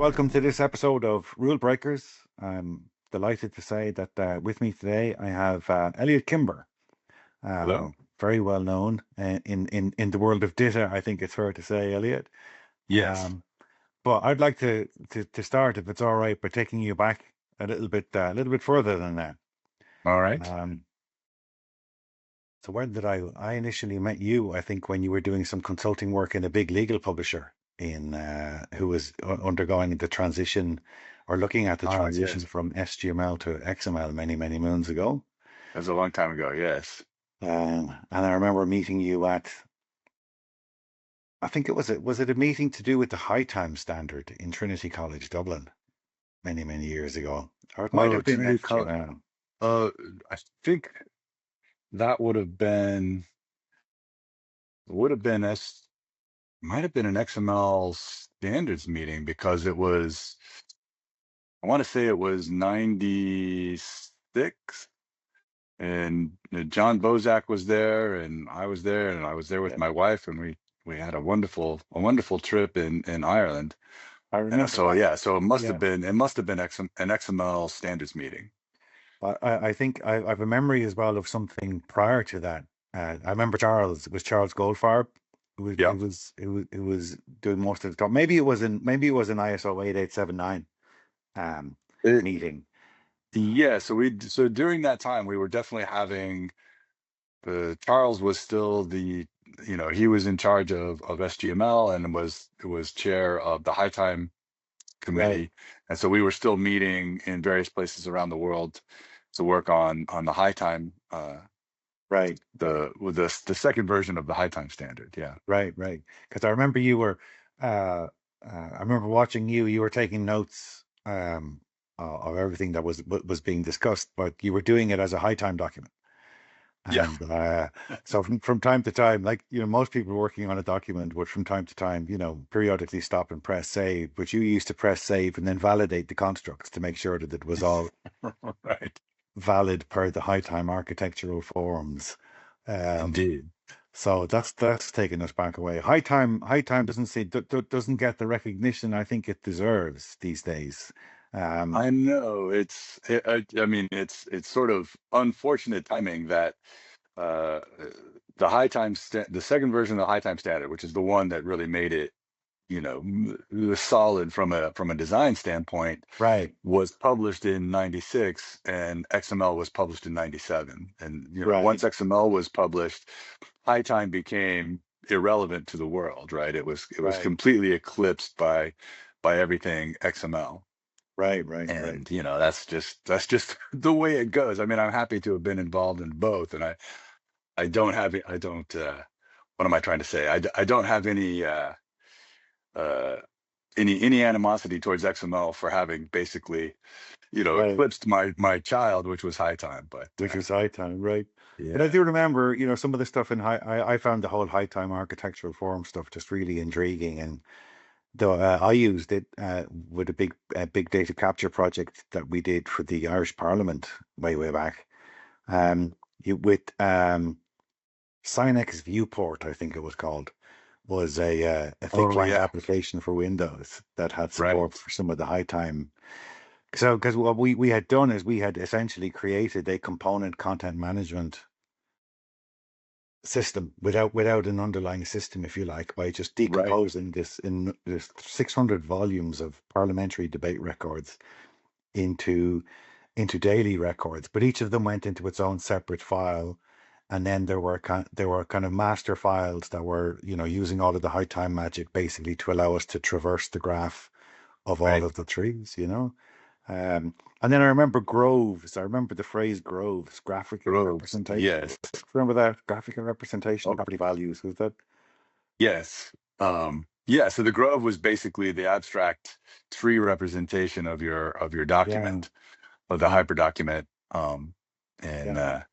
Welcome to this episode of Rule Breakers. I'm delighted to say that with me today I have Eliot Kimber, Hello? very well known in the world of DITA. I think it's fair to say, Eliot. Yes. Um, but I'd like to start, if it's all right, by taking you back a little bit further than that. All right. Um, so where did I initially met you? I think when you were doing some consulting work in a big legal publisher in who was undergoing the transition or looking at the Ah, transition yes. from SGML to XML many moons ago. That was a long time ago. Yes. And I remember meeting you at, I think was it a meeting to do with the high time standard in Trinity College Dublin many years ago, or it might Oh, have been Trinity College. SGML. Uh, I think that would have been might have been an XML standards meeting because I want to say it was 96 and John Bozak was there and I was there and I was there with Yeah, my wife and we had a wonderful trip in Ireland. I remember So that. yeah, so Yeah. it must have been an XML standards meeting. I think I have a memory as well of something prior to that. I remember Charles. It was Charles Goldfarb. Yep. It was doing most of the talk. Maybe it was an ISO 8879 um It, meeting. yeah, so during that time we were definitely having Charles was still he was in charge of SGML and was chair of the High Time Right, committee. And so we were still meeting in various places around the world to work on the High Time right, the second version of the High Time standard. Yeah. right. Because I remember you were. I remember watching you. You were taking notes of everything that was being discussed, but you were doing it as a high time document. Yeah. And so from time to time, like, most people working on a document would from time to time, periodically stop and press save, but you used to press save and then validate the constructs to make sure that it was all Right. valid per the high time architectural forms. Um, Indeed. so that's taking us back away. High time doesn't get the recognition I think it deserves these days. Um, I know I mean, it's sort of unfortunate timing that uh, the second version of the high time standard, which is the one that really made it, solid from a design standpoint, right, was published in 96 and XML was published in 97. And, right, once XML was published, high time became irrelevant to the world, right? It was right, completely eclipsed by everything XML. right. And that's just the way it goes. I mean, I'm happy to have been involved in both, and I don't have I don't what am I trying to say? I don't have uh any animosity towards XML for having basically, Right. eclipsed my child, which was high time. But Which was high time, right? But I yeah, do remember, some of the stuff in I found the whole high time architectural forum stuff just really intriguing. And though I used it with a big data capture project that we did for the Irish Parliament way back. With Sinex Viewport, I think it was called, was a thick oh client yeah, application for Windows that had support right, for some of the high time. So, because what we had done is we had essentially created a component content management system without an underlying system, if you like, by just right, decomposing this 600 volumes of parliamentary debate records into daily records, but each of them went into its own separate file. And then there were kind of master files that were, using all of the high time magic basically to allow us to traverse the graph of all right. of the trees. And then I remember groves. I remember the phrase groves, graphical Groves, representation. yes, Remember that graphical representation of oh property values? Was that? yes, yeah. So the Grove was basically the abstract tree representation of your Yeah, document, of the yeah, hyperdocument. And yeah.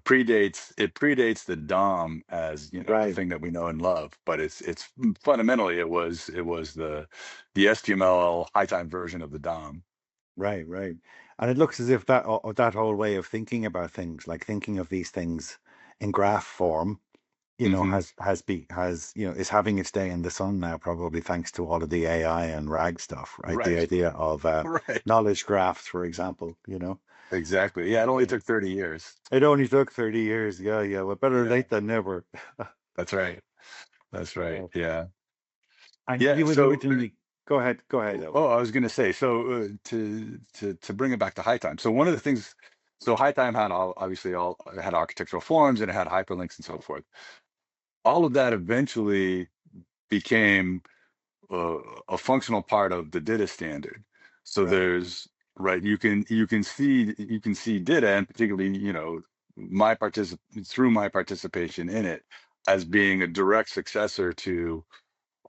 predates the DOM as, the Right, thing that we know and love, but it's fundamentally it was the STML high time version of the DOM. right. And it looks as if that whole way of thinking about things, like thinking of these things in graph form, Hmm. is having its day in the sun now, probably thanks to all of the AI and RAG stuff, right? The Right. idea of Right. knowledge graphs, for example, Exactly. Yeah, it only Yeah. took 30 years. It only took 30 years. Yeah, yeah. Well, better Yeah, late than never. that's right. That's right. Uh, Yeah. and Yeah. you had So, originally, go ahead, Owen. oh, I was going to say, so to bring it back to high time. So one of the things, so high time had obviously all it had architectural forms and it had hyperlinks and so forth. All of that eventually became uh, a functional part of the DITA standard. So Right, there's right, you can see DITA, and particularly my particip through my participation in it as being a direct successor to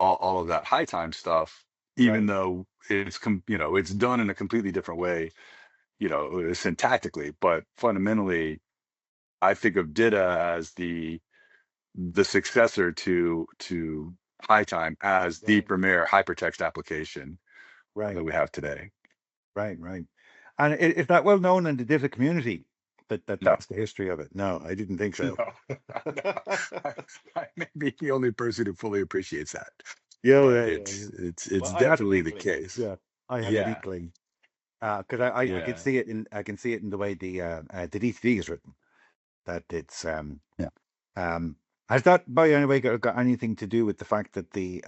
all of that high time stuff, even right, though it's done in a completely different way, syntactically, but fundamentally, I think of DITA as the successor to high time as the right, premier hypertext application right, that we have today. right. And is that well known in the DITA community that No, that's the history of it? No, I didn't think so. no, no. I, I may be the only person who fully appreciates that, Yeah, but yeah, yeah, yeah. it's Well, I have an definitely the inkling. case. Yeah, I have an Yeah, inkling. Because I can yeah, see it in the way the DTD is written. That it's yeah. um has that by any way got anything to do with the fact that the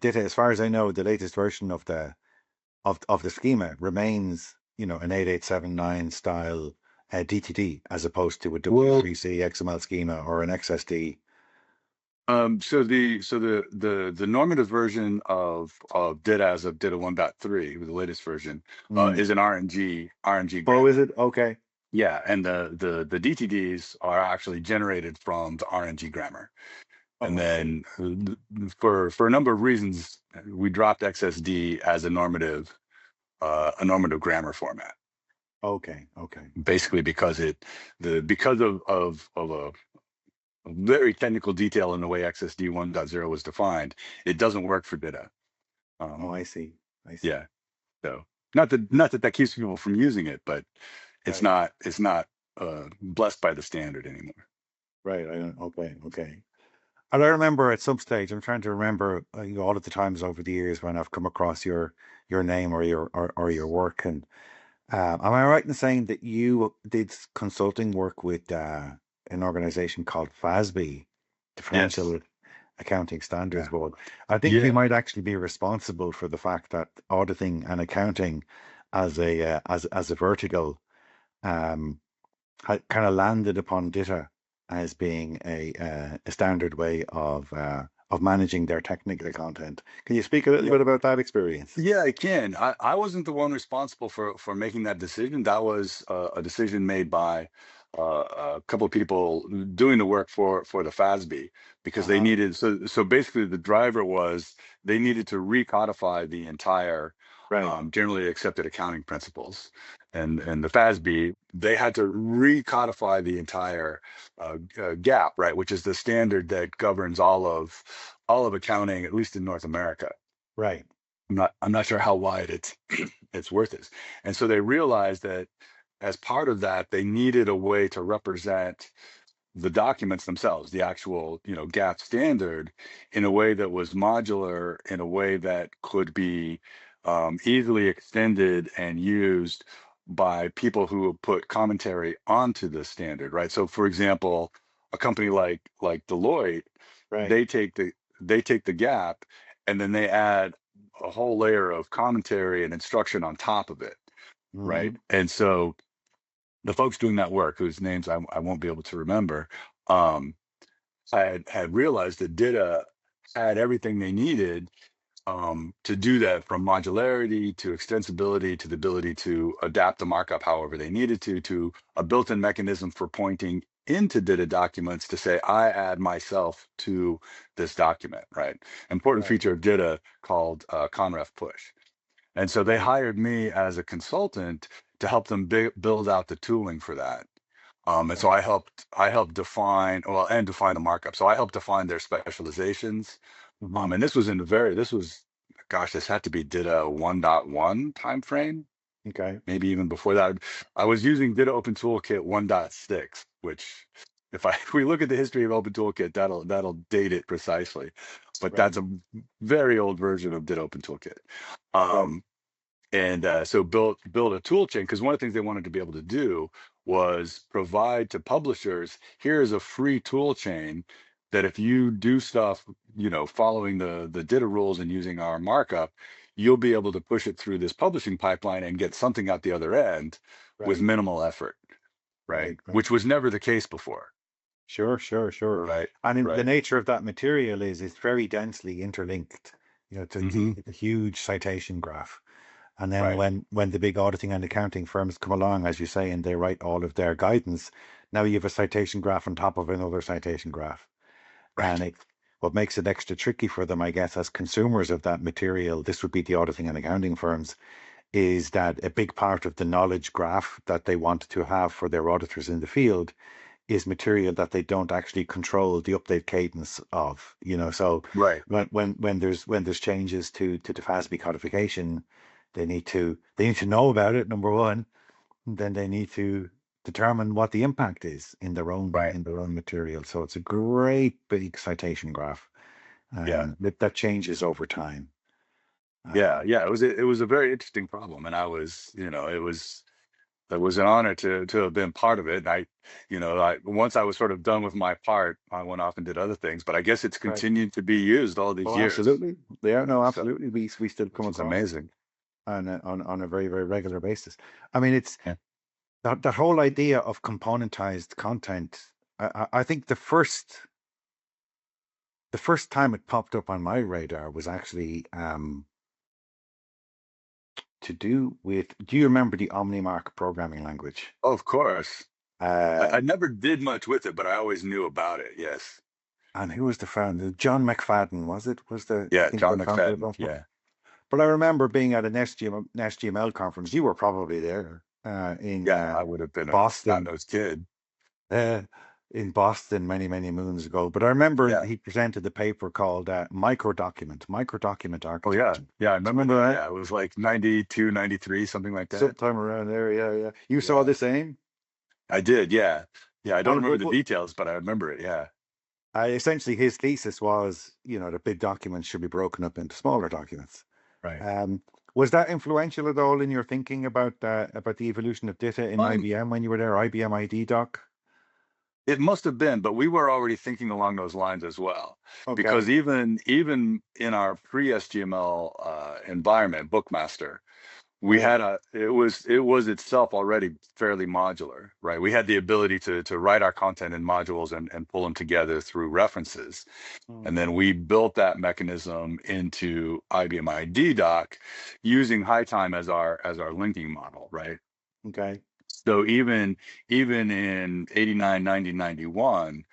DITA, as far as I know, the latest version of the schema remains, an 8879 style DTD as opposed to a Well, W3C XML schema or an XSD. so the normative version of DITA as of DITA 1.3, the latest version, Mm. is an RNG Oh, is grammar. it? Okay. Yeah, and the DTDs are actually generated from the RNG grammar. And Oh, I see. then for a number of reasons, we dropped XSD as a normative grammar format. Okay, okay, Basically, because of a very technical detail in the way XSD 1.0 was defined, it doesn't work for DITA. oh, Um, I see, I see. yeah, so not that keeps people from using it, but it's Right, not it's not blessed by the standard anymore. right. Okay, okay. And I remember at some stage, I'm trying to remember all of the times over the years when I've come across your name or your work. And am I right in saying that you did consulting work with an organization called FASB, the Yes. Financial Accounting Standards Yeah. Board? I think you Yeah. might actually be responsible for the fact that auditing and accounting as a vertical um, kind of landed upon DITA as being a standard way of managing their technical content. Can you speak a little bit about that experience? Yeah, I can. I wasn't the one responsible for making that decision. That was a decision made by a couple of people doing the work for the FASB because they Uh-huh. needed so basically the driver was they needed to recodify the entire Right. generally accepted accounting principles. And the FASB, they had to recodify the entire GAAP, right, which is the standard that governs all of accounting, at least in North America. Right. I'm not sure how wide it's worth it. And so they realized that as part of that, they needed a way to represent the documents themselves, the actual, GAAP standard, in a way that was modular, in a way that could be easily extended and used by people who would put commentary onto the standard, right? So, for example, a company like Deloitte, Right. they take the gap and then they add a whole layer of commentary and instruction on top of it, right? Hmm. And so the folks doing that work, whose names I won't be able to remember, um, had realized that DITA had everything they needed to do that, from modularity to extensibility to the ability to adapt the markup however they needed to a built-in mechanism for pointing into DITA documents to say, I add myself to this document, right? Important Right. feature of DITA called conref push. And so they Right. hired me as a consultant to help them build out the tooling for that. And so Right. I helped define the markup. So I helped define their specializations. Hmm. And this was, gosh, this had to be DITA 1.1 timeframe, Okay. maybe even before that. I was using DITA Open Toolkit 1.6, which if we look at the history of Open Toolkit, that'll date it precisely. But Right. that's a very old version of DITA Open Toolkit. Right. Um, and so build a tool chain, because one of the things they wanted to be able to do was provide to publishers, here is a free tool chain that if you do stuff, following the DITA rules and using our markup, you'll be able to push it through this publishing pipeline and get something out the other end with Right. minimal effort, right? Right. Right. Which was never the case before. Sure, sure, sure. Right, And the right, nature of that material is it's very densely interlinked. hmm, It's a huge citation graph. And then right, when the big auditing and accounting firms come along, as you say, and they write all of their guidance, now you have a citation graph on top of another citation graph. And right, what makes it extra tricky for them, I guess, as consumers of that material, this would be the auditing and accounting firms, is that a big part of the knowledge graph that they want to have for their auditors in the field is material that they don't actually control the update cadence of, So right, when there's changes to the FASB codification, they need to know about it, number one, and then they need to determine what the impact is in their own right. in their own material. So it's a great big citation graph, Yeah, that changes over time. yeah, Um, yeah. It was a very interesting problem, and it was an honor to have been part of it. And once I was sort of done with my part, I went off and did other things. But I guess it's right. continued to be used all these Oh, years, absolutely. Yeah, no, so absolutely. We still come which is across it amazing. on a very, very regular basis. I mean, it's Yeah. that whole idea of componentized content. I think the first time it popped up on my radar was actually to do with. Do you remember the OmniMark programming language? Of course, I, Uh, I never did much with it, but I always knew about it. Yes. and who was the founder? John McFadden, was it? Was the Yeah, thing John that founded McFadden. it? Yeah. But I remember being at an SGML conference. You were probably there in Yeah, I would have been a Boston, snot-nosed kid. uh, many, many moons ago. But I remember Yeah. he presented the paper called Microdocument Oh yeah. Architecture. Yeah, I Do you remember remember that. that? Yeah, it was like 92, 93, something like that. Sometime around there. Yeah, yeah. You saw Yeah. the same? I did. Yeah. Yeah, I don't And remember the details, but I remember it. Yeah. essentially his thesis was, that big documents should be broken up into smaller documents. Right. Um, was that influential at all in your thinking about the evolution of DITA in Um, IBM when you were there, IBM ID Doc? it must have been, but we were already thinking along those lines as well, because Okay. even in our pre-SGML environment, Bookmaster, we Yeah. had it was itself already fairly modular, right? We had the ability to write our content in modules and pull them together through references. And Hmm. then we built that mechanism into IBM ID Doc using high time as our linking model, right? Okay. So even in 89, 90, 91,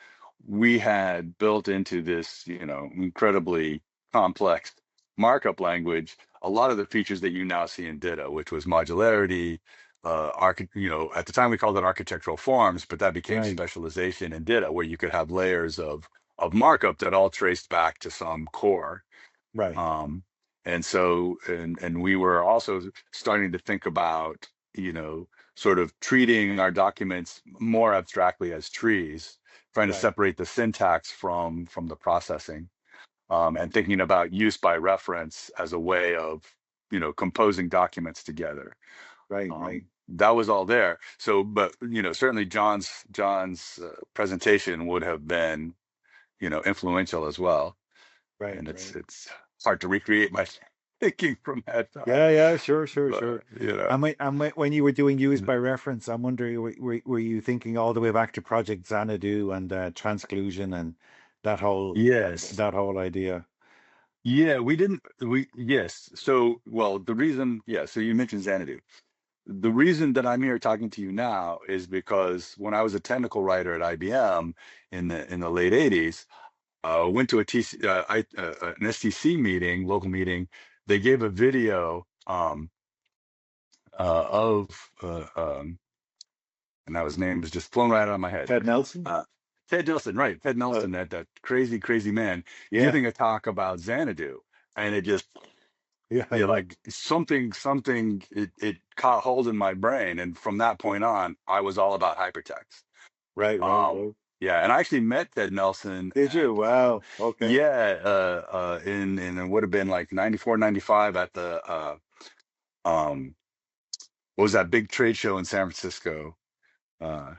we had built into this, incredibly complex markup language a lot of the features that you now see in DITA, which was modularity, at the time we called it architectural forms, but that became Right. specialization in DITA, where you could have layers of markup that all traced back to some core. Right. Um, and we were also starting to think about, you know, sort of treating our documents more abstractly as trees, trying to Right. separate the syntax from the processing, and thinking about use by reference as a way of, composing documents together. Right. Right. That was all there. So, but certainly John's presentation would have been, influential as well. Right. And it's Right. it's hard to recreate my thinking from that time, Yeah. Yeah. Sure. Sure. but Sure. And when you were doing use by reference, I'm wondering, were you thinking all the way back to Project Xanadu and transclusion and that whole yes, that whole idea? yeah, we didn't we yes. So, well, the reason, yeah, so you mentioned Xanadu. The reason that I'm here talking to you now is because when I was a technical writer at IBM in the late 80s, went to an STC meeting, local meeting. They gave a video of and now his name is just flown right out of my head. Ted Nelson? Uh, Ted Nelson, right? Ted Uh, Nelson, that crazy, crazy man, yeah. giving a talk about Xanadu, and it just, Yeah. Yeah. like something, it caught hold in my brain, and from that point on, I was all about hypertext. Right. Right. Um, Right. Yeah, and I actually met Ted Nelson Did at you? Wow. Okay. yeah, in it would have been like 94, 95 at the um what was that big trade show in San Francisco? Uh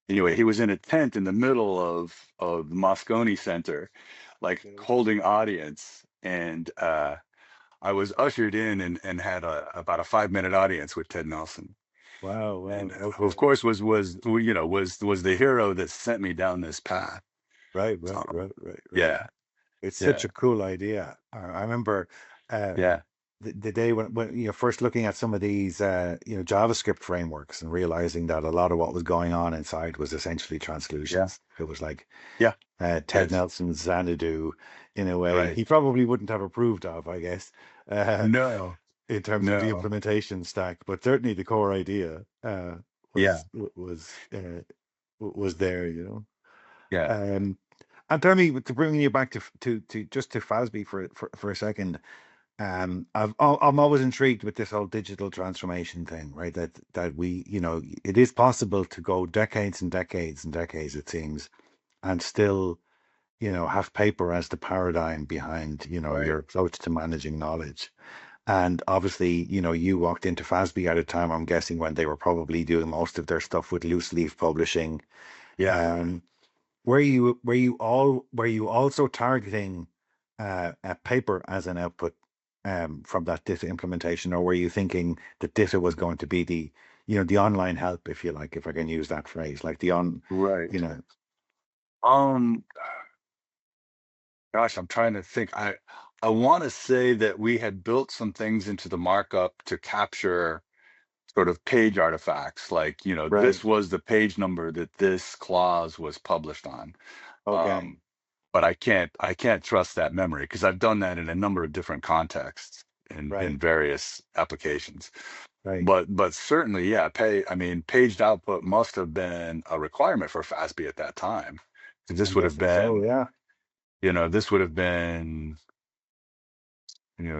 anyway, he was in a tent in the middle of the Moscone Center, like Okay. holding audience, and I was ushered in and had about a 5 minute audience with Ted Nelson, Wow. Wow. and who of Okay. course was you know was the hero that sent me down this path. Right. Right. Um, Right. Right. Right. yeah, It's such yeah, a cool idea. I remember uh, yeah, the day when you know first looking at some of these you know JavaScript frameworks and realizing that a lot of what was going on inside was essentially yeah, translutions. It was like yeah. Ted Yes, Nelson's Xanadu in a way right. he probably wouldn't have approved of, I guess, uh, No, in terms of the no. implementation stack. But certainly the core idea Yeah, was there, you know. yeah, And tell me, to bring you back to just to FASB for a second, I'm always intrigued with this whole digital transformation thing, right? That we, you know, it is possible to go decades and decades and decades, it seems, and still, you know, have paper as the paradigm behind, you know, right. your approach to managing knowledge. And obviously, you know, you walked into FASB at a time, I'm guessing, when they were probably doing most of their stuff with loose leaf publishing. Yeah, Um, were you also targeting a paper as an output from that DITA implementation, or were you thinking that DITA was going to be the, you know, the online help, if you like, if I can use that phrase, like the you right. know, Um, gosh, I'm trying to think. I want to say that we had built some things into the markup to capture sort of page artifacts, like, you know, right? this was the page number that this clause was published on. Okay, Um, but I can't trust that memory because I've done that in a number of different contexts right, in various applications. right. But certainly, yeah, I mean, paged output must have been a requirement for FASB at that time. 'Cause I'm this would have guessing so. been, Yeah. this would have been,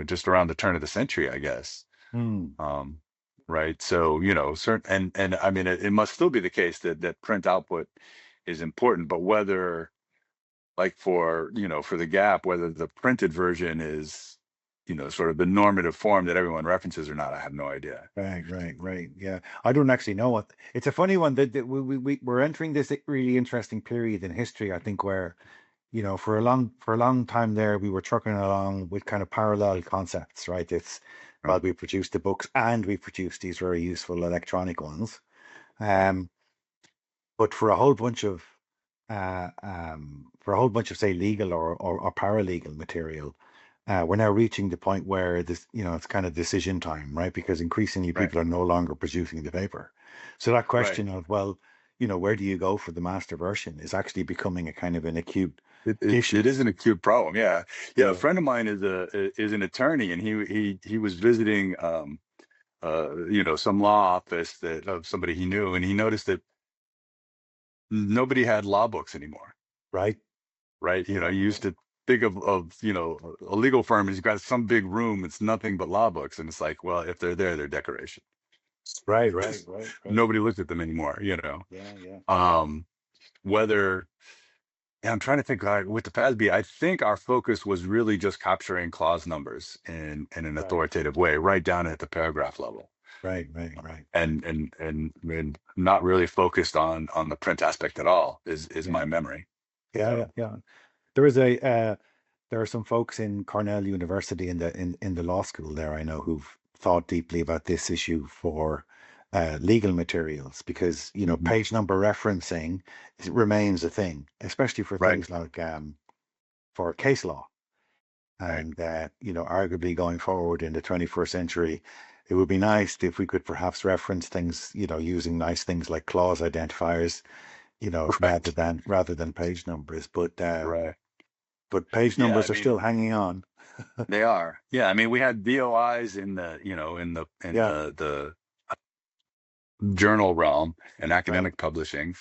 just around the turn of the century, I guess. Hmm. Um, right. So, certain and I mean it must still be the case that print output is important, but whether like for the gap, whether the printed version is, sort of the normative form that everyone references or not, I have no idea. Right, right, right. Yeah, I don't actually know what. It's a funny one that we're entering this really interesting period in history. I think where, you know, for a long time there, we were trucking along with kind of parallel concepts, right? It's Right. well, we produced the books and we produced these very useful electronic ones. Right. Um, but for a whole bunch of say legal or paralegal material, we're now reaching the point where this, you know, it's kind of decision time, right? Because increasingly Right. people are no longer producing the paper. So that Right. question of, well, you know, where do you go for the master version is actually becoming a kind of an acute It issue. is an acute problem. Yeah. Yeah. A Yeah. friend of mine is an attorney, and he was visiting some law office that of somebody he knew, and he noticed that nobody had law books anymore. Right. Right. Yeah. You Yeah. used to think of a legal firm has got some big room, it's nothing but law books, and it's like, well, if they're there, they're decoration. Right. Right. Right. Right. Nobody looked at them anymore. Yeah. Yeah. Um, whether Yeah, I'm trying to think, with the FASB, I think our focus was really just capturing clause numbers in an Right. authoritative way, right down at the paragraph level, Right. Right. Right. and not really focused on the print aspect at all. Is Yeah. my memory. Yeah. Yeah. So Yeah. There is a there are some folks in Cornell University in the law school there I know who've thought deeply about this issue for legal materials because you know mhm. page number referencing remains a thing, especially for Right, things like for case law. right, And you know, arguably going forward in the 21st century, it would be nice if we could perhaps reference things, you know, using nice things like clause identifiers, you know, right, rather than page numbers. right. But page Yeah, I numbers are mean, still hanging on. they are. Yeah, I mean, we had DOIs in the in Yeah, the journal realm and right. academic publishing,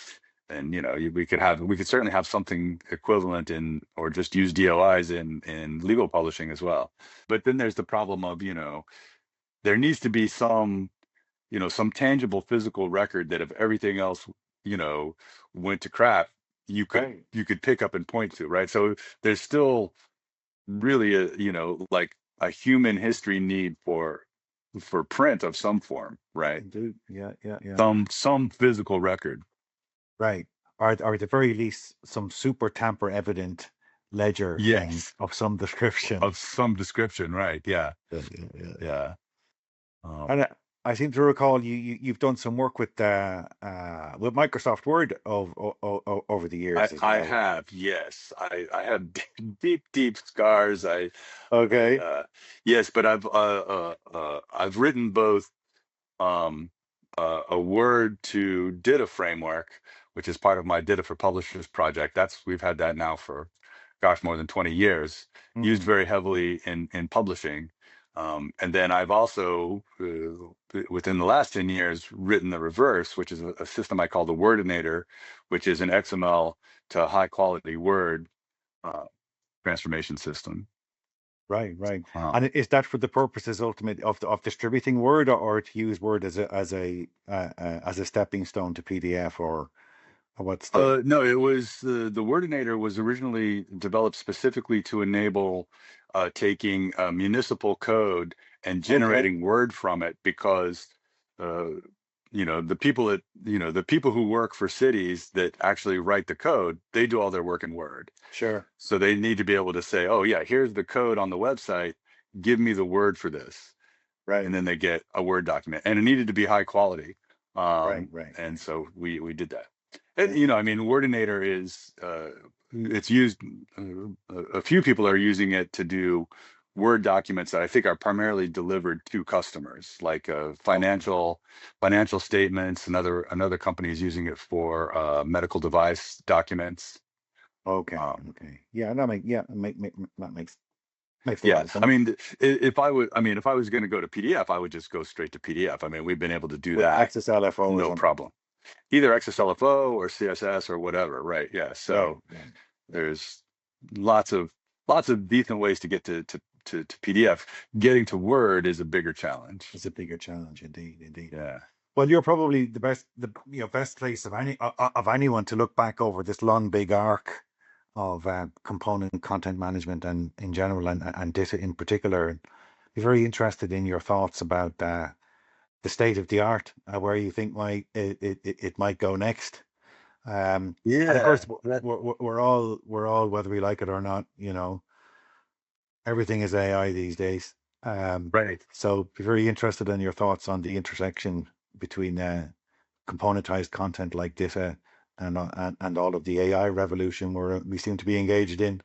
and we could certainly have something equivalent in, or just use DOIs in legal publishing as well. But then there's the problem of, there needs to be some tangible physical record that if everything else you know went to crap, you could Right. pick up and point to, right? So there's still really a, like a human history need for print of some form, right? Indeed. Yeah, yeah, yeah. Some physical record. Right. Or at the very least, some super tamper evident ledger thing Yes, of some description. of some description, right? Yeah, Yeah, yeah, yeah, yeah. yeah. Um, And I seem to recall you've done some work with Microsoft Word over the years as I well. have, yes, I have deep scars. I Okay. yes, but I've written both um, a word to DITA framework, which is part of my DITA for Publishers project. We've had that now for, gosh, more than 20 years, used Mm, very heavily in publishing. And then I've also, within the last 10 years, written the reverse, which is a system I call the Wordinator, which is an XML to high quality Word uh, transformation system. right, right. Uh, And is that for the purposes ultimate of distributing Word, or to use Word as a stepping stone to PDF, or what's the? No, it was the Wordinator was originally developed specifically to enable taking municipal code and Okay, generating Word from it because uh, the people who work for cities that actually write the code, they do all their work in Word. sure. So they need to be able to say, oh yeah, here's the code on the website, give me the Word for this, Right, and then they get a Word document, and it needed to be high quality, right, right, and right. so we did that. And Yeah. I mean, Wordinator is it's used. A few people are using it to do Word documents that I think are primarily delivered to customers, like Okay. financial statements. Another company is using it for medical device documents. Okay. Um, Okay. Yeah, that makes a lot Yeah, of I sense. mean, if I was going to go to PDF, I would just go straight to PDF. I mean, we've been able to do With that, Access LFO or no something. problem. Either XSLFO or CSS or whatever, right? Yeah. Right, So right. there's lots of decent ways to get to PDF. Getting to Word is a bigger challenge. It's a bigger challenge, indeed, indeed. Yeah. Well, you're probably the best place of anyone to look back over this long, big arc of component content management and in general, and DITA in particular. Be very interested in your thoughts about the state of the art, where you think it might go next. And of course, Yeah. That we're all, whether we like it or not, everything is AI these days. Um, right. so be very interested in your thoughts on the intersection between componentized content like DITA and all of the AI revolution we seem to be engaged in.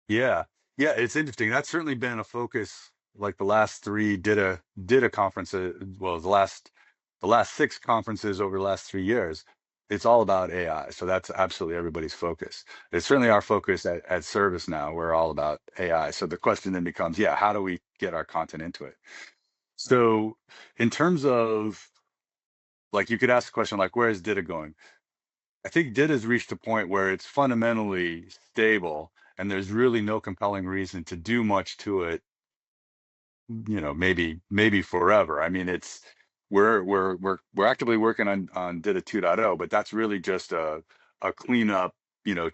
Yeah. Yeah, it's interesting. That's certainly been a focus like the last three did a conferences, well, the last six conferences over the last 3 years. It's all about AI. So that's absolutely everybody's focus. It's certainly our focus at Service now. We're all about AI. So the question then becomes, yeah, how do we get our content into it? So in terms of like you could ask the question like where is data going? I think DIT has reached a point where it's fundamentally stable and there's really no compelling reason to do much to it, maybe forever. I mean, we're actively working on DITA 2.0, but that's really just a cleanup,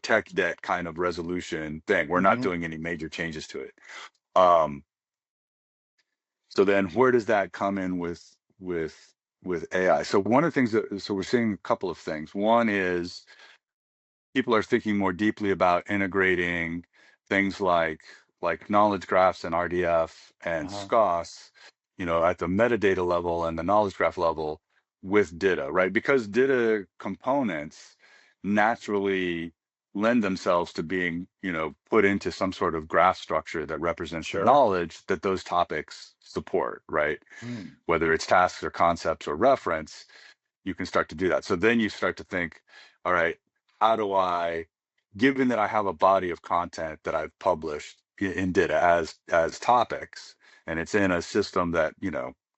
tech debt kind of resolution thing. We're not Hmm. doing any major changes to it. Um, so then where does that come in with AI? So one of the things so we're seeing a couple of things. One is people are thinking more deeply about integrating things like knowledge graphs and RDF and Uh-huh. SCOS, at the metadata level and the knowledge graph level with DITA, right? Because DITA components naturally lend themselves to being, put into some sort of graph structure that represents the Sure. knowledge that those topics support, right? Mm. Whether it's tasks or concepts or reference, you can start to do that. So then you start to think, all right, how do I, given that I have a body of content that I've published in DITA as topics, and it's in a system that,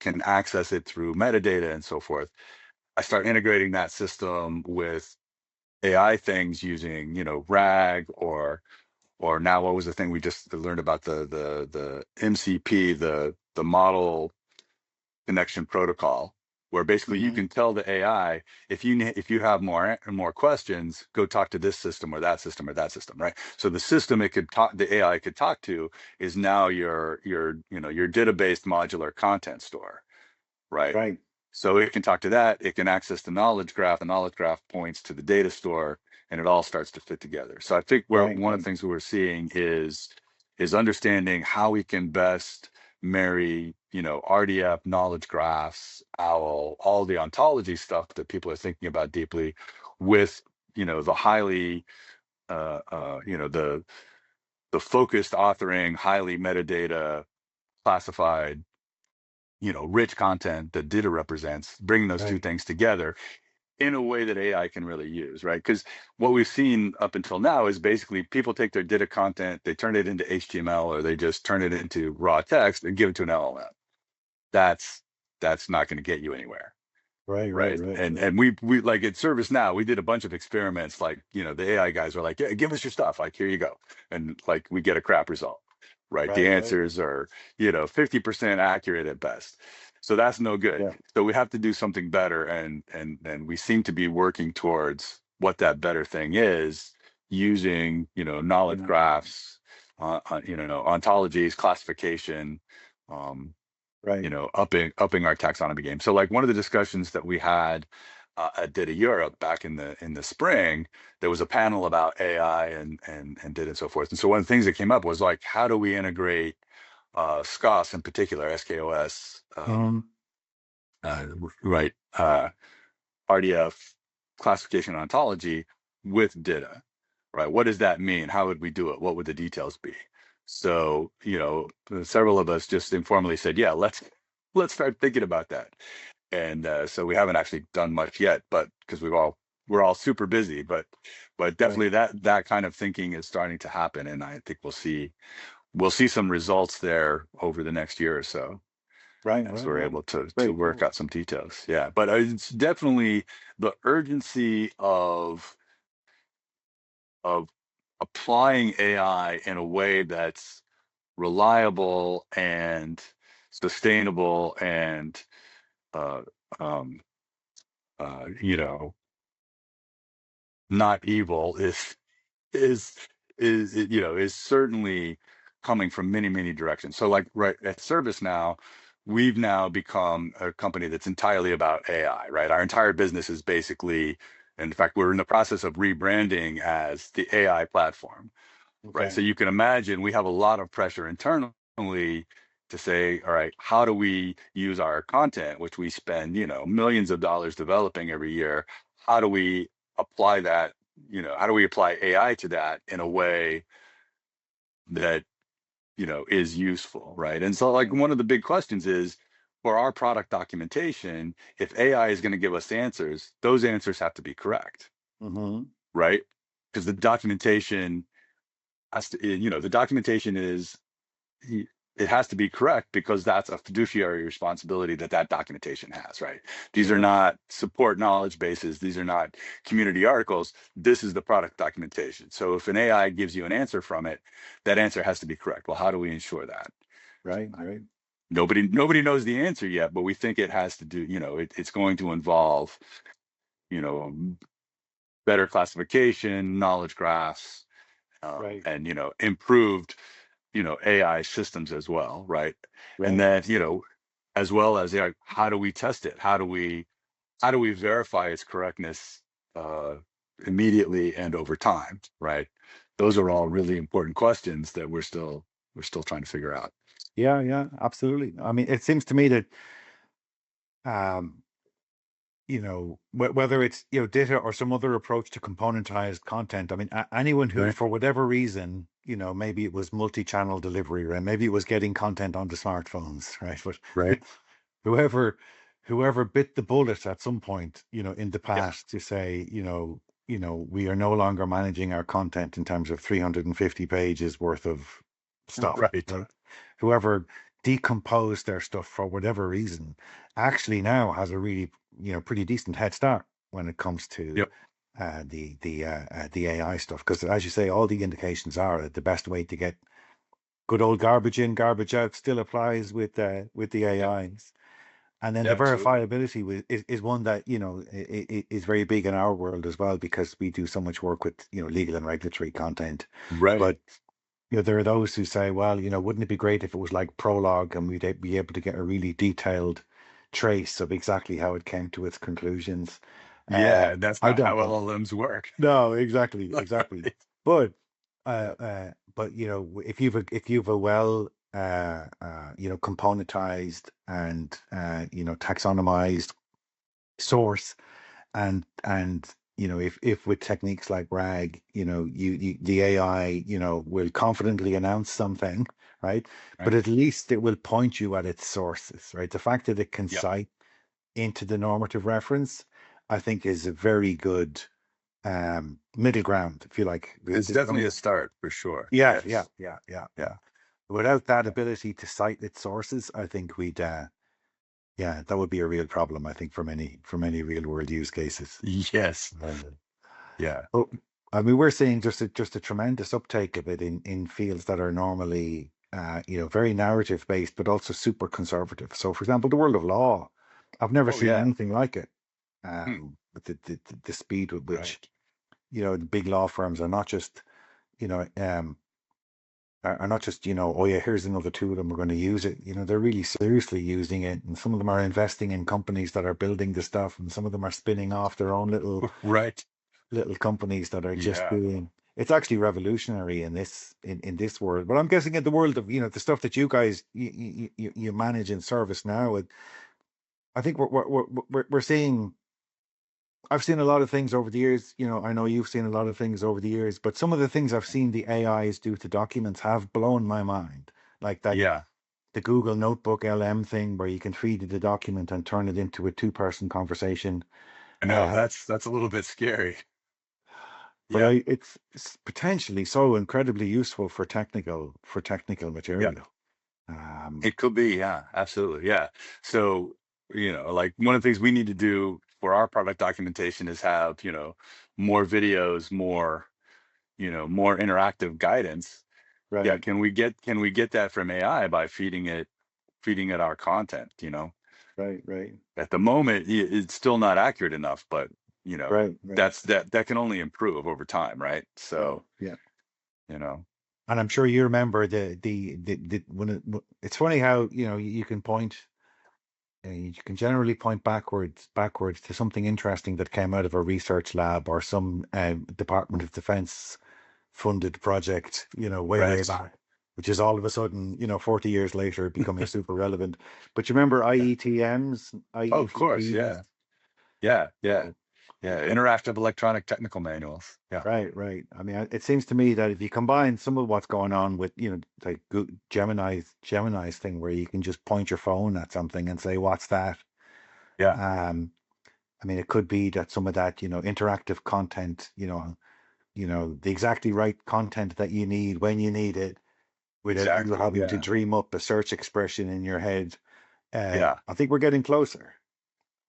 can access it through metadata and so forth, I start integrating that system with AI things using, RAG or now what was the thing we just learned about the MCP, the model connection protocol. where basically you Hmm. can tell the AI, if you have more questions, go talk to this system or that system or that system, right? So the system it could talk, the AI could talk to, is now your DITA-based modular content store, right? Right. So it can talk to that. It can access the knowledge graph. The knowledge graph points to the data store, and it all starts to fit together. So I think where Right. one of the Right. things we're seeing is understanding how we can best marry, RDF, knowledge graphs, OWL, all the ontology stuff that people are thinking about deeply, with the highly the focused authoring, highly metadata classified, rich content that DITA represents, bringing those two Right. things together in a way that AI can really use, right? Because what we've seen up until now is basically people take their DITA content, they turn it into HTML, or they just turn it into raw text and give it to an LLM. That's that's not going to get you anywhere. Right. Right. Right. Right. And Right. we like at ServiceNow, we did a bunch of experiments. Like, the AI guys were like, yeah, give us your stuff. Like, here you go. And like we get a crap result. Right. The Right. Right. answers are, 50% accurate at best. So that's no good. Yeah. So we have to do something better. And we seem to be working towards what that better thing is, using, knowledge Yeah. graphs, ontologies, classification, um, Right. upping our taxonomy game. So like one of the discussions that we had at DITA Europe back in the spring, there was a panel about AI and DITA and so forth. And so one of the things that came up was like, how do we integrate SCOS in particular, SKOS, Um. uh, right, RDF classification and ontology with DITA, right? What does that mean? How would we do it? What would the details be? So, several of us just informally said, yeah, let's start thinking about that. And so we haven't actually done much yet, but because we're all super busy, but Right. definitely that kind of thinking is starting to happen, and I think we'll see some results there over the next year or so Right. as Right. we're Right. able to Very work cool. out some details. Yeah, but it's definitely the urgency of applying AI in a way that's reliable and sustainable and uh, um, uh, you know not evil is is certainly coming from many directions. So like right at ServiceNow, we've now become a company that's entirely about AI, right? Our entire business is basically, in fact, we're in the process of rebranding as the AI platform, right? Okay. So you can imagine we have a lot of pressure internally to say, all right, how do we use our content, which we spend, millions of dollars developing every year? How do we apply that? How do we apply AI to that in a way that, is useful, right? And so like Right. one of the big questions is, for our product documentation, if AI is going to give us answers, those answers have to be correct, Mm-hmm. right? Because the documentation has to, the documentation is, it has to be correct because that's a fiduciary responsibility that documentation has, right? These are Yeah. not support knowledge bases. These are not community articles. This is the product documentation. So if an AI gives you an answer from it, that answer has to be correct. Well, how do we ensure that? Right. Right. Nobody knows the answer yet, but we think it has to do, it's going to involve, you know, better classification, knowledge graphs, Right. and improved AI systems as well, right? And Right. then Absolutely. as well as, how do we test it? How do we verify its correctness uh, immediately and over time, right? Those are all really important questions that we're still trying to figure out. Yeah. Yeah. Absolutely. I mean, it seems to me that um, whether it's data or some other approach to componentized content. I mean, anyone who, Right. for whatever reason, maybe it was multi-channel delivery, right? Maybe it was getting content onto smartphones, right? But Right. whoever whoever bit the bullet at some point, in the Yeah. past to say, we are no longer managing our content in terms of 350 pages worth of stuff, Right. right? Whoever decomposed their stuff for whatever reason actually now has a really, pretty decent head start when it comes to Yep. the AI stuff. Because as you say, all the indications are that the best way to get good old garbage in, garbage out still applies with the Yep. AIs. And then Yeah, the absolutely. verifiability is one that, is very big in our world as well, because we do so much work with, legal and regulatory content. Right. But, there are those who say, well, wouldn't it be great if it was like Prologue and we'd be able to get a really detailed trace of exactly how it came to its conclusions. Yeah, that's I not don't how know. LLMs work. No, exactly, exactly. Right. But Yeah. if you've a well componentized and taxonomized source, and if with techniques like RAG, the AI, will confidently announce something, right? But Right. at least it will point you at its sources, right? The fact that it can Yep. cite into the normative reference, I think, is a very good middle ground, if you like. It's definitely a start for sure. Yeah, yeah, Yes. yeah, yeah, Yeah. yeah. Without that Yeah. ability to cite its sources, I think we'd yeah, that would be a real problem, I think, for many real world use cases. Yes. Right. Yeah. Oh, I mean, we're seeing just a tremendous uptake of it in fields that are normally very narrative based, but also super conservative. So, for example, the world of law, I've never Oh seen yeah. anything like it. Hmm. With the speed with which Right. the big law firms are not just you know um are not just, oh yeah, here's another tool and we're going to use it. They're really seriously using it. And some of them are investing in companies that are building the stuff, and some of them are spinning off their own Right. little companies that are just Yeah. doing. It's actually revolutionary in this world. But I'm guessing in the world of, the stuff that you guys you manage in service now. I think we're seeing. I've seen a lot of things over the years. I know you've seen a lot of things over the years, but some of the things I've seen the AIs do to documents have blown my mind. Like that, Yeah. the Google Notebook LM thing, where you can feed it the document and turn it into a two-person conversation. I know Uh, that's a little bit scary. but Yeah. it's potentially so incredibly useful for technical Yeah. material. Um, It could be. Yeah. Absolutely. Yeah. So, like one of the things we need to do for our product documentation is have, more videos, more interactive guidance. Yeah. right, Can we get that from AI by feeding it our content, right, right, At the moment, it's still not accurate enough, but right, right. that can only improve over time, right? Yeah, So, yeah. you know, And I'm sure you remember it's funny how you can point. You can generally point backwards to something interesting that came out of a research lab or some Department of Defense funded project, way right. back, which is all of a sudden, 40 years later becoming super relevant. But you remember Yeah. IETMs, Oh, of course. IETPs? Yeah. Yeah. Yeah. So, Yeah. Interactive electronic technical manuals. Yeah. right, right. I mean, it seems to me that if you combine some of what's going on with, like Gemini's thing, where you can just point your phone at something and say, "What's that?" Yeah. Um, I mean, it could be that some of that, interactive content, the exactly right content that you need when you need it, without you Exactly. having to Yeah. dream up a search expression in your head. Yeah. I think we're getting closer.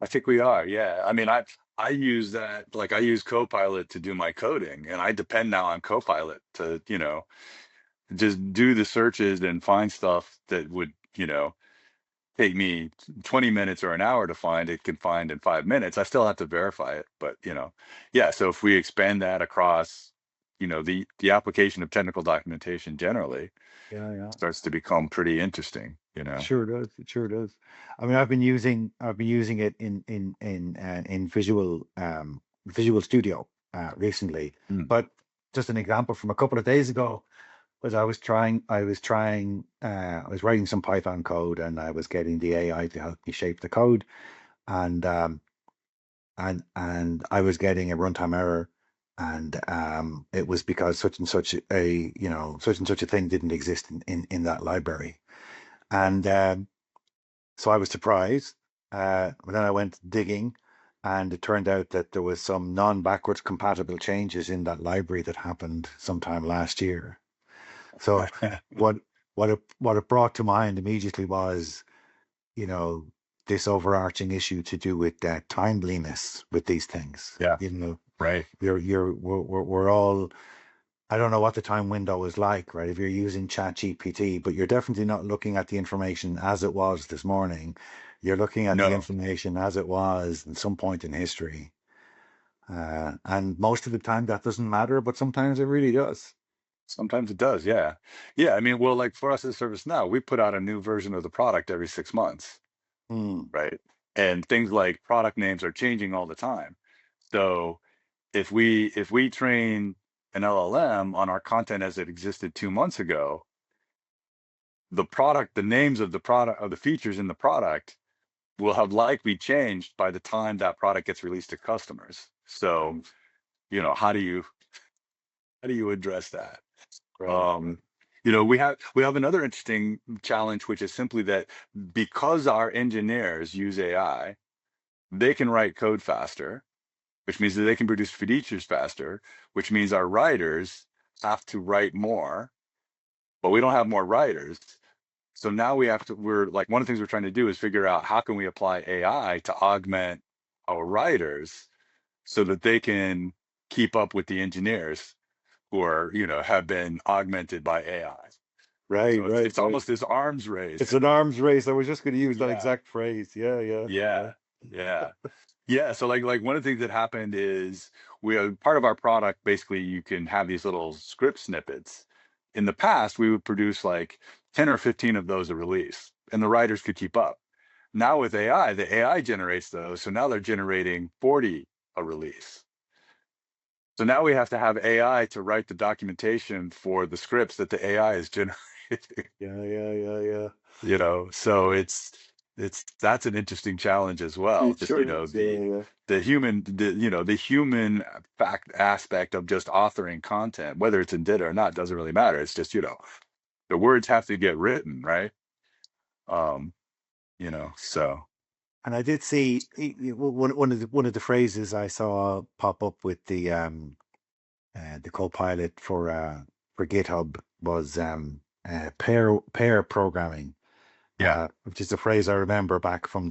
I think we are. Yeah. I mean, I use that, like I use Copilot to do my coding, and I depend now on Copilot to, just do the searches and find stuff that would, take me 20 minutes or an hour to find. It can find in 5 minutes. I still have to verify it, but yeah. So if we expand that across, the application of technical documentation generally Yeah, yeah. starts to become pretty interesting. It sure does. It sure does. I mean, I've been using it in Visual Studio recently. Mm. But just an example from a couple of days ago was I was writing some Python code, and I was getting the AI to help me shape the code, and I was getting a runtime error, and it was because such and such such and such a thing didn't exist in that library. Right. And so I was surprised. But then I went digging, and it turned out that there was some non-backwards compatible changes in that library that happened sometime last year. So what what it brought to mind immediately was, you know, this overarching issue to do with timeliness with these things. Yeah. Right. We're all. I don't know what the time window is like, right? If you're using Chat GPT, but you're definitely not looking at the information as it was this morning. You're looking at the No, information as it was at some point in history. And most of the time that doesn't matter, but sometimes it really does. sometimes it does. Yeah. Yeah. I mean, well, like for us at Service Now, we put out a new version of the product every 6 months, Hmm. right? And things like product names are changing all the time. So if we train an LLM on our content as it existed 2 months ago, the names of the product of the features in the product will have likely changed by the time that product gets released to customers. So, Right. how do you address that? Right. Um, we have another interesting challenge, which is simply that because our engineers use AI, they can write code faster, which means that they can produce features faster, which means our writers have to write more, but we don't have more writers. So now we're like, one of the things we're trying to do is figure out how can we apply AI to augment our writers so that they can keep up with the engineers who are, have been augmented by AI. Right. So it's Right. it's Right. almost this arms It's race. an arms race. I was just going to use that Yeah. exact phrase. Yeah. Yeah. Yeah. Yeah. Yeah. Yeah, so like one of the things that happened is we are part of our product. Basically, you can have these little script snippets. In the past, we would produce like 10 or 15 of those a release, and the writers could keep up. Now with AI, the AI generates those, so now they're generating 40 a release. So now we have to have AI to write the documentation for the scripts that the AI is generating. Yeah. Yeah. Yeah. Yeah. So it's that's an interesting challenge as well. It Just, sure is. Yeah. Yeah. the human fact aspect of just authoring content, whether it's in DITA or not, doesn't really matter. It's just, the words have to get written, right? Um, so And I did see one of the phrases I saw pop up with the co-pilot for GitHub was pair programming, yeah, which is a phrase I remember back from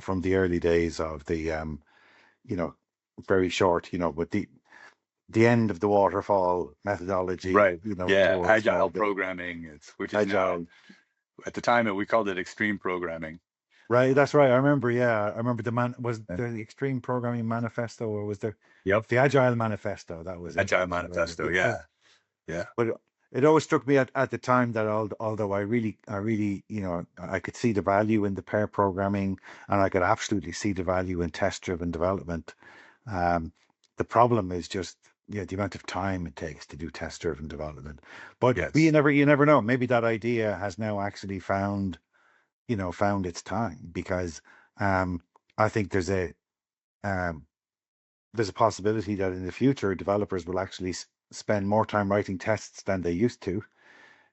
from the early days of the you know very short, with the end of the waterfall methodology, right. Yeah, towards more agile of the programming, which is now, agile. at the time we called it extreme programming. Right, that's right. I remember. Yeah, I remember was Yeah. the Extreme Programming Manifesto, or Yep. the Agile Manifesto? That was it. Agile I remember. manifesto. Yeah. Yeah. Yeah. But it always struck me at the time that although I really, I could see the value in the pair programming, and I could absolutely see the value in test-driven development. Um, the problem is just, the amount of time it takes to do test-driven development. But you Yes. never know. Maybe that idea has now actually found its time, because um, I think um, there's a possibility that in the future developers will actually spend more time writing tests than they used to,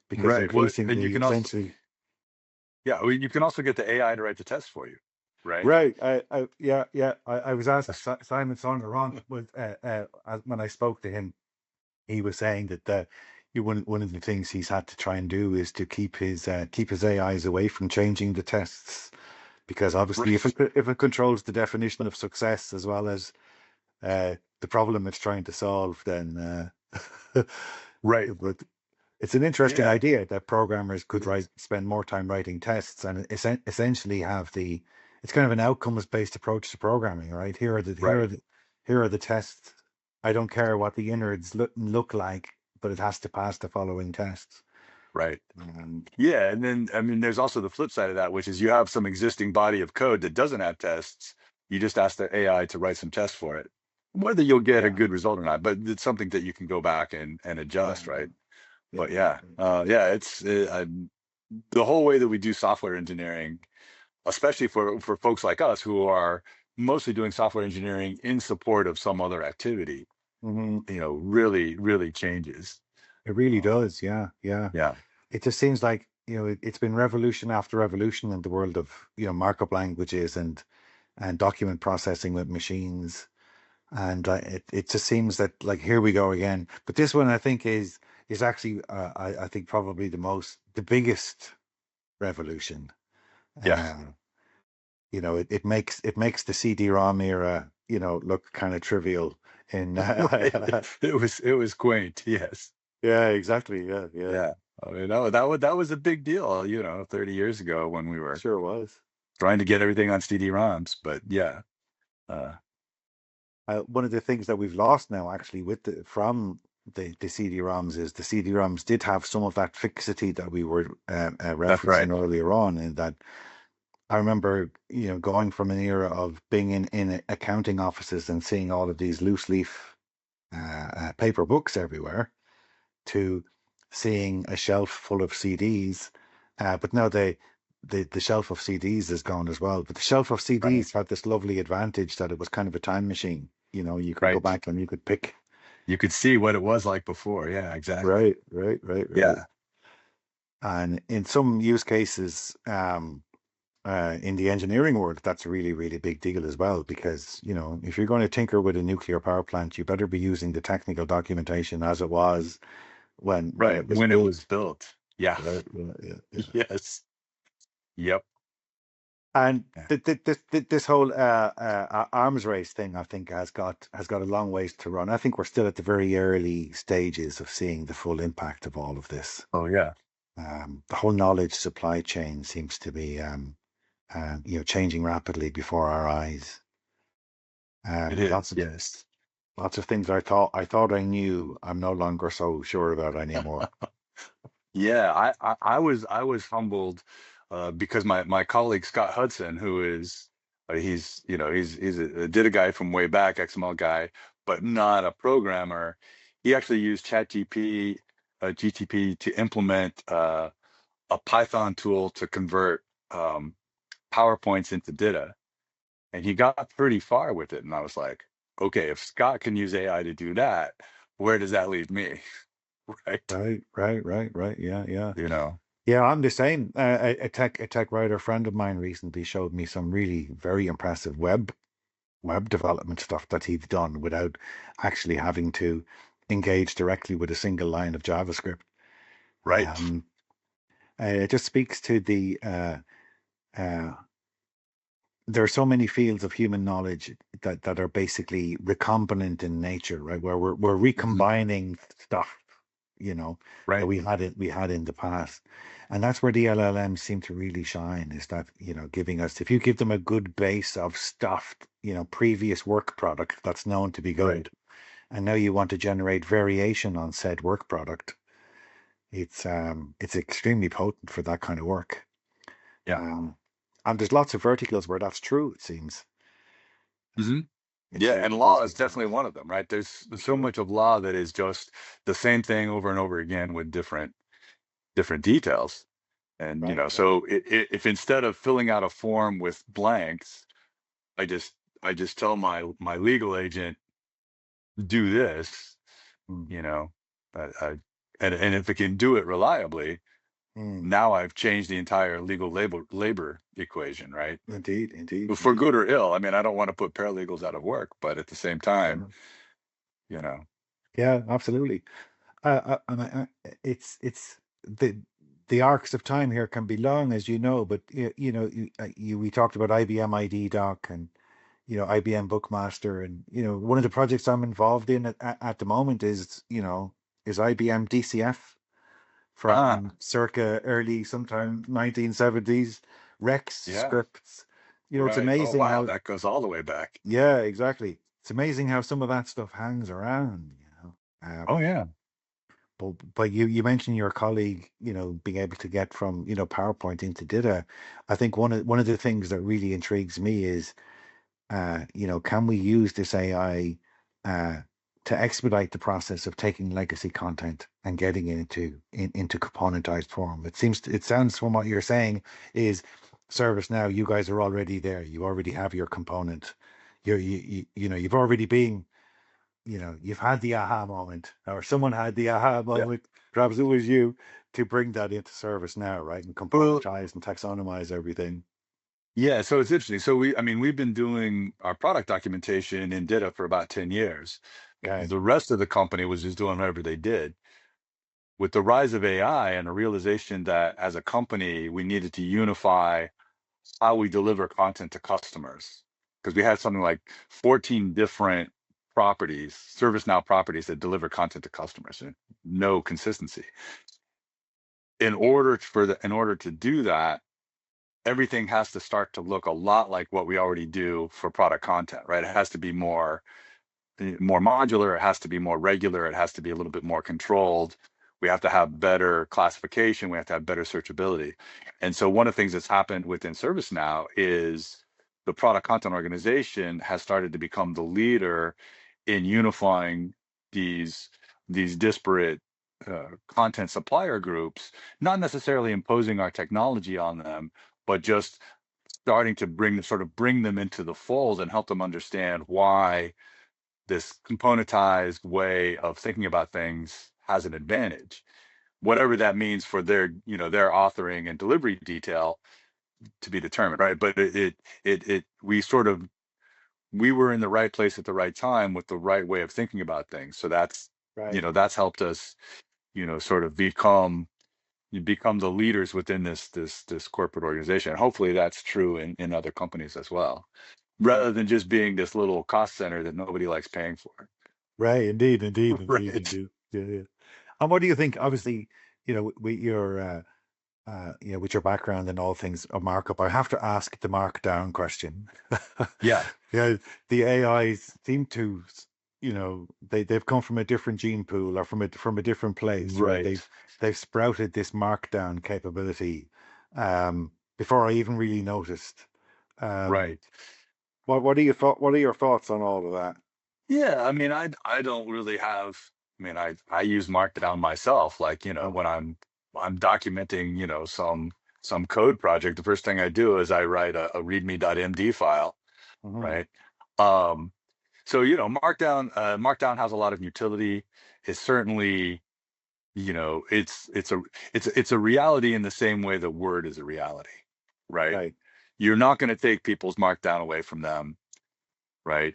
because Right. Well, and you increasingly, can also, essentially. yeah, well, you can also get the AI to write the test for you, right? Right. Yeah, yeah. I was asked Simon Sonneron when I spoke to him, he was saying that one of the things he's had to try and do is to keep his AIs away from changing the tests, because obviously Right. if it controls the definition of success as well as the problem it's trying to solve, then Right. but it's an interesting Yeah. idea that programmers It could is. spend more time writing tests, and essentially it's kind of an outcomes based approach to programming, right? Right. Here are the tests. I don't care what the innards look like, but it has to pass the following tests. Right. And Yeah. And then, I mean, there's also the flip side of that, which is you have some existing body of code that doesn't have tests. You just ask the AI to write some tests for it, whether you'll get a yeah, good result or not. But it's something that you can go back and yeah, adjust, right? yeah, But yeah, yeah, the whole way that we do software engineering, especially for folks like us who are mostly doing software engineering in support of some other activity, hmm really, really changes. it really Um, does. Yeah, yeah. yeah, It just seems like, it's been revolution after revolution in the world of, markup languages and document processing with machines. And it just seems that, like, here we go again. But this one, I think, is actually, I think, probably the biggest revolution. yeah, Um, it makes the CD-ROM era, look kind of trivial in right. It was quaint. Yes, yeah, exactly. Yeah, yeah. yeah. I mean, that was a big deal, 30 years ago when we were Sure was. trying to get everything on CD-ROMs. But yeah, uh, One of the things that we've lost now, actually, with from the CD-ROMs is the CD-ROMs did have some of that fixity that we were that's right. referencing earlier on, and that I remember, going from an era of being in accounting offices and seeing all of these loose leaf paper books everywhere to seeing a shelf full of CDs. But now the shelf of CDs is gone as well. But the shelf of Right. CDs had this lovely advantage that it was kind of a time machine. You could go Right. back and you could pick. You could see what it was like before. Yeah, exactly. Right, right, right, right. Yeah. And in some use cases, in the engineering world, that's a really, really big deal as well, because, if you're going to tinker with a nuclear power plant, you better be using the technical documentation as it was when Right. it was When it was built. built. Yeah. Right. Yeah, yeah, yeah. Yes. Yep. And Yeah. this whole arms race thing, I think, has got a long ways to run. I think we're still at the very early stages of seeing the full impact of all of this. Oh yeah. The whole knowledge supply chain seems to be, changing rapidly before our eyes. It Lots is. of Yes. lots of things I thought I knew, I'm no longer so sure about anymore. Yeah, I was humbled because my colleague Scott Hudson, who is he's he's a data guy from way back, XML guy, but not a programmer. He actually used ChatGPT, GTP to implement a Python tool to convert um, PowerPoints into data, and he got pretty far with it. And I was like, okay, if Scott can use AI to do that, where does that leave me? Right? Right, right, right, right. Yeah, yeah. You know. Yeah, I'm the same. A tech writer friend of mine recently showed me some really very impressive web development stuff that he'd done without actually having to engage directly with a single line of JavaScript. Right. Um, it just speaks to uh, there are so many fields of human knowledge that are basically recombinant in nature, right? Where we're Mhm. recombining stuff, you know, that Right. we had in the past. And that's where the LLMs seem to really shine, is that, giving us, if you give them a good base of stuff, previous work product that's known to be Right. good, and now you want to generate variation on said work product, it's extremely potent for that kind of work. Yeah. Um, and there's lots of verticals where that's true, it seems. Hmm. It's Yeah, a and it's, law is it's definitely one of them, right? There's so sure. much of law that is just the same thing over and over again with different details. And Right, right. so if instead of filling out a form with blanks, I just I just tell my legal agent do this, Mm, you know, I, and if it can do it reliably, mm. now I've changed the entire legal labor equation, right? Indeed, indeed, For indeed. good or ill. I mean, I don't want to put paralegals out of work, but at the same time, Sure. you know, Yeah, absolutely. It's the arcs of time here can be long, as you know, but we talked about IBM ID Doc and IBM Bookmaster, and one of the projects I'm involved in at the moment is IBM DCF ah, from circa early sometime 1970s Rex yeah, scripts. It's right. Oh, amazing wow, how, that goes all the way back. yeah, exactly. It's amazing how some of that stuff hangs around. Oh, yeah. But you mentioned your colleague, being able to get from, PowerPoint into DITA. I think one of the things that really intrigues me is, can we use this AI uh, to expedite the process of taking legacy content and getting it into componentized form? It sounds from what you're saying is ServiceNow, you guys are already there. You already have your component. You've already been, you've had the aha moment, or someone had the aha Yeah. moment. Perhaps it was you to bring that into ServiceNow, right? And Well, componentize and taxonomize everything. yeah, so it's interesting. So I mean, we've been doing our product documentation in DITA for about 10 years. Okay. The rest of the company was just doing whatever they did. With the rise of AI and a realization that as a company, we needed to unify how we deliver content to customers, because we had something like 14 different properties, ServiceNow properties that deliver content to customers, and no consistency. In order to do that, everything has to start to look a lot like what we already do for product content, right? It has to be more modular, it has to be more regular, it has to be a little bit more controlled. We have to have better classification, we have to have better searchability. And so one of the things that's happened within ServiceNow is the product content organization has started to become the leader in unifying these these disparate content supplier groups, not necessarily imposing our technology on them, but just starting to bring them into the fold and help them understand why this componentized way of thinking about things has an advantage, whatever that means for their authoring and delivery detail to be determined, right? But we were in the right place at the right time with the right way of thinking about things. So Right. that's helped us, sort of become the leaders within this corporate organization. And hopefully that's true in other companies as well, Yeah. rather than just being this little cost center that nobody likes paying for. Right. Indeed. Indeed. Indeed. Right. Indeed. Yeah. Yeah. And what do you think? Obviously, with your with your background in all things of markup, I have to ask the markdown question. Yeah. Yeah, the AIs seem to, they've come from a different gene pool or from a different place, right? Right. They've sprouted this markdown capability before I even really noticed. Um, Right. what are your thoughts on all of that? Yeah. I mean, I don't really have. I mean, I use Markdown myself. Like, Oh, when I'm documenting, some code project, the first thing I do is I write a readme.md file, mhm. right? Um, so Markdown has a lot of utility. It's certainly, it's a reality in the same way that Word is a reality, right? Right. You're not going to take people's Markdown away from them, right?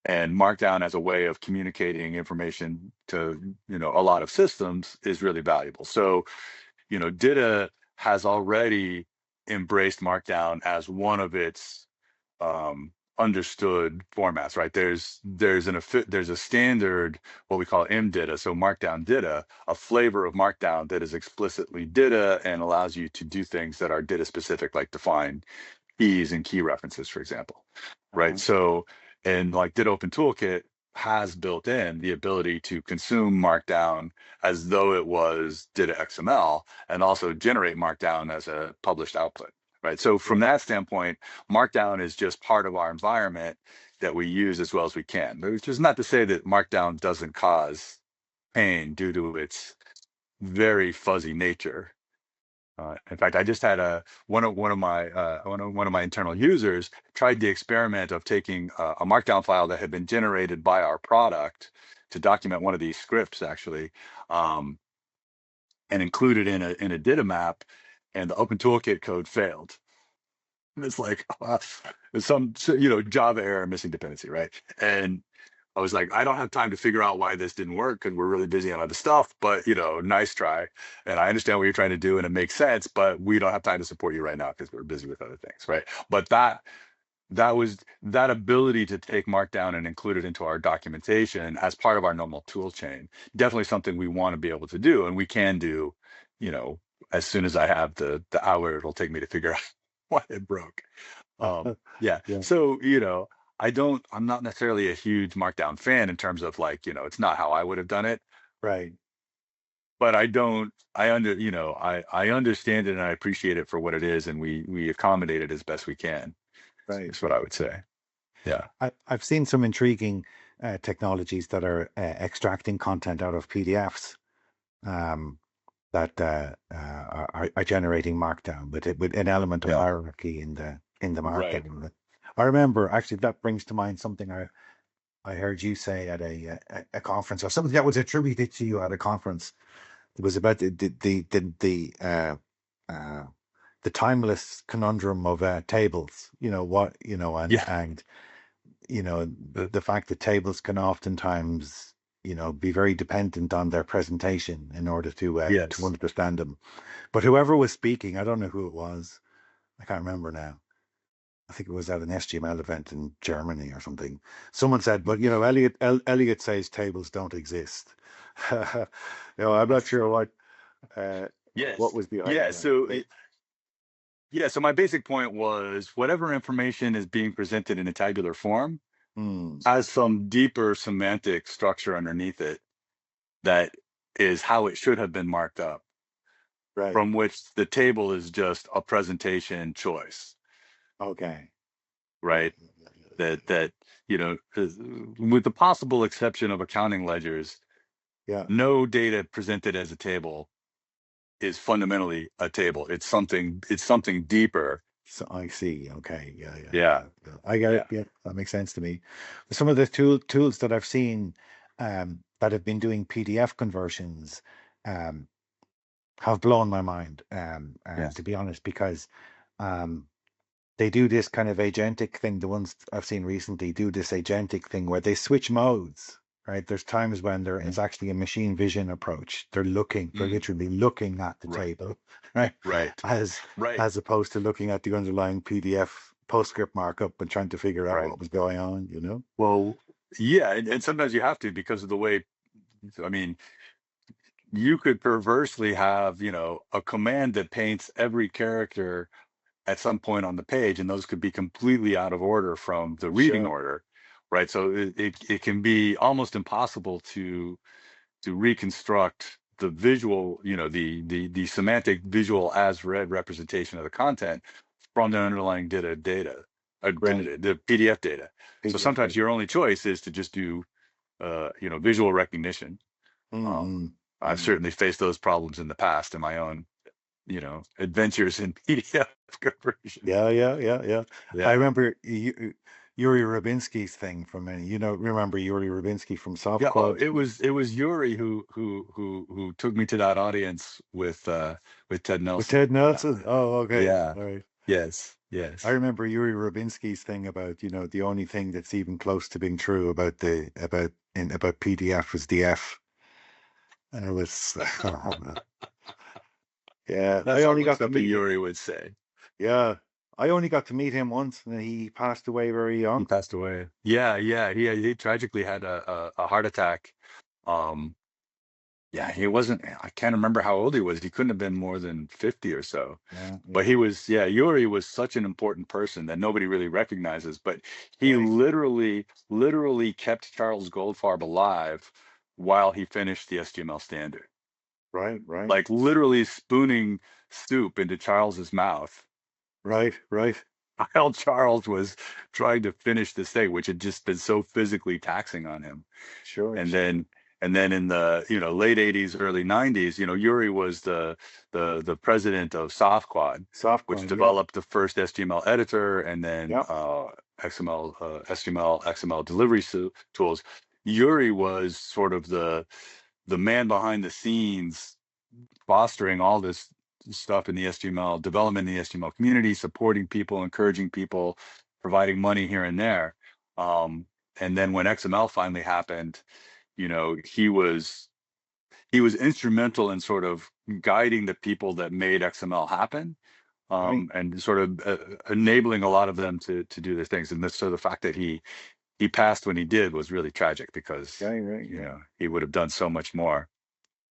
And Markdown as a way of communicating information to a lot of systems is really valuable. So DITA has already embraced Markdown as one of its understood formats, right? There's a standard, what we call MDITA, so Markdown DITA, a flavor of Markdown that is explicitly DITA and allows you to do things that are DITA specific, like define keys and key references, for example, right? Uh-huh. So, and like Ditto Open Toolkit has built in the ability to consume Markdown as though it was Data XML and also generate Markdown as a published output, right? So from Yeah. that standpoint, Markdown is just part of our environment that we use as well as we can. Which is not to say that Markdown doesn't cause pain due to its very fuzzy nature. In fact, I just had one of my internal users tried the experiment of taking a Markdown file that had been generated by our product to document one of these scripts actually, um, and include it in a DITA map, and the Open Toolkit code failed. And it's like there's some Java error, missing dependency, right? And I was like, I don't have time to figure out why this didn't work because we're really busy on other stuff, but nice try. And I understand what you're trying to do and it makes sense, but we don't have time to support you right now because we're busy with other things, right? But that ability to take Markdown and include it into our documentation as part of our normal tool chain, definitely something we want to be able to do. And we can do, you know, as soon as I have the hour it'll take me to figure out why it broke. Yeah. Yeah. So, I'm not necessarily a huge Markdown fan in terms of like, it's not how I would have done it, Right. but I don't, I under, I understand it and I appreciate it for what it is. And we accommodate it as best we can, Right. is what I would say. Yeah. I've seen some intriguing technologies that are extracting content out of PDFs. Um, that are generating markdown with an element of Yeah. hierarchy in the Right. markdown. I remember actually that brings to mind something I heard you say at a conference or something that was attributed to you at a conference. It was about uh, the timeless conundrum of tables. Yeah. And you know Uh, the fact that tables can oftentimes be very dependent on their presentation in order to yes. understand them. But whoever was speaking, I don't know who it was. I can't remember now. I think it was at an SGML event in Germany or something. Someone said, but Eliot says tables don't exist. I'm not sure uh, what Yes. was behind Yeah. that. So But Yeah, so my basic point was whatever information is being presented in a tabular form Hmm. has some deeper semantic structure underneath it that is how it should have been marked up, Right. from which the table is just a presentation choice, Okay. Yeah. right? Yeah. Yeah. Yeah. That you know, with the possible exception of accounting ledgers, Yeah. no data presented as a table is fundamentally a table. It's something deeper. So I see. Okay. Yeah. Yeah. Yeah, Yeah. Yeah. I get it. yeah, Yeah. That makes sense to me. Some of the tools that I've seen that have been doing PDF conversions um, have blown my mind. yeah. To be honest, because um, they do this kind of agentic thing. The ones I've seen recently do this agentic thing where they switch modes, right? There's times when Mhm. it's actually a machine vision approach. They're Mm, literally looking at the right, table, right? right, As right, as opposed to looking at the underlying PDF PostScript markup and trying to figure out right. what was going on, you know? Well, yeah, and sometimes you have to because of the way. I mean, you could perversely have, a command that paints every character at some point on the page, and those could be completely out of order from the reading Sure. order, right? So it can be almost impossible to reconstruct the visual, the semantic visual as read representation of the content from the underlying Right. the PDF data. So PDF sometimes data. your only choice is to just do, visual recognition. Um, Mm-hmm. I've Mm. certainly faced those problems in the past in my own, adventures in PDF conversion. Yeah, yeah, yeah, yeah. I Yeah. remember Yuri Rubinsky's thing from remember Yuri Rubinsky from Yeah. Oh, Softquad it was Yuri who took me to that audience with Ted with Nelson. Ted Yeah. Nelson. Oh, okay. Yeah. All right. Yes. I Yes. remember Yuri Rubinsky's thing about, the only thing that's even close to being true about about PDF was the F. And it was yeah, I That's only almost got to something meet him. Yuri would say. Yeah. I only got to meet him once and he passed away very He young. passed away. Yeah, yeah. He tragically had a heart attack. Um, yeah, he wasn't. I can't remember how old he was. He couldn't have been more than 50 or so. Yeah, But yeah. he was, yeah, Yuri was such an important person that nobody really recognizes. But he Right. literally kept Charles Goldfarb alive while he finished the SGML standard. Right, right. Like literally spooning soup into Charles's mouth Right, right. while Charles was trying to finish this thing, which had just been so physically taxing on him. Sure, And sure. then in the late 80s, early 90s, Yuri was the president of Softquad, which Softcoin, yeah. developed the first SGML editor, and then Yeah. XML, HTML, XML delivery tools. Yuri was sort of the man behind the scenes, fostering all this stuff in the SGML development in the SGML community, supporting people, encouraging people, providing money here and there. Um, and then when XML finally happened, he was instrumental in sort of guiding the people that made XML happen, Right. and sort of enabling a lot of them to do their things. And so the fact that he passed when he did was really tragic because Right, right, yeah. he would have done so much more.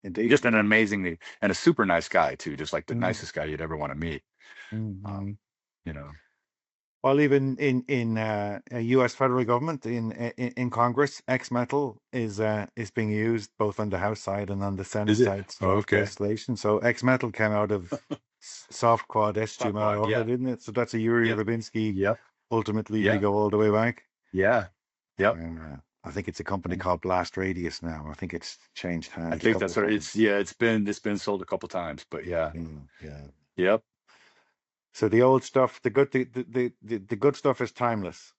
Indeed. Just an amazingly and a super nice guy too, just like the Mm, nicest guy you'd ever want to meet. mm. Um, you know, Well, even in U.S. federal government, in Congress, X-metal is being used both on the House side and on the Senate is it? side to Oh, draft okay. legislation. So X-metal came out of Softquad Stop quad. SGMI, Yeah. didn't it? So that's a Yuri Yep. Rubinsky. Yep. Ultimately, they Yep. go all the way back. Yeah. Yep. And I think it's a company Yeah. called Blast Radius now. I think it's changed I hands a think couple that's of right. times. It's been sold a couple times, but yeah. Yeah. Yep. So the old stuff, the good stuff is timeless.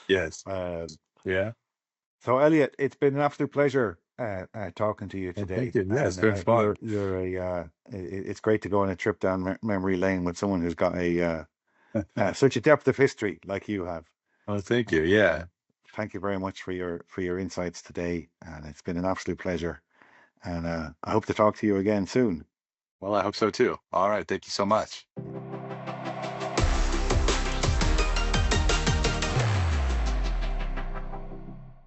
Yes. uh, Yeah. so Elliot, it's been an absolute pleasure talking to you Well, thank today, you. Yeah, it's and been fun. you're it's great to go on a trip down memory lane with someone who's got such a depth of history like you have. Oh, thank you. And Yeah. thank you very much for your insights today, and it's been an absolute pleasure. And I hope to talk to you again soon. Well, I hope so too. All right. Thank you so much.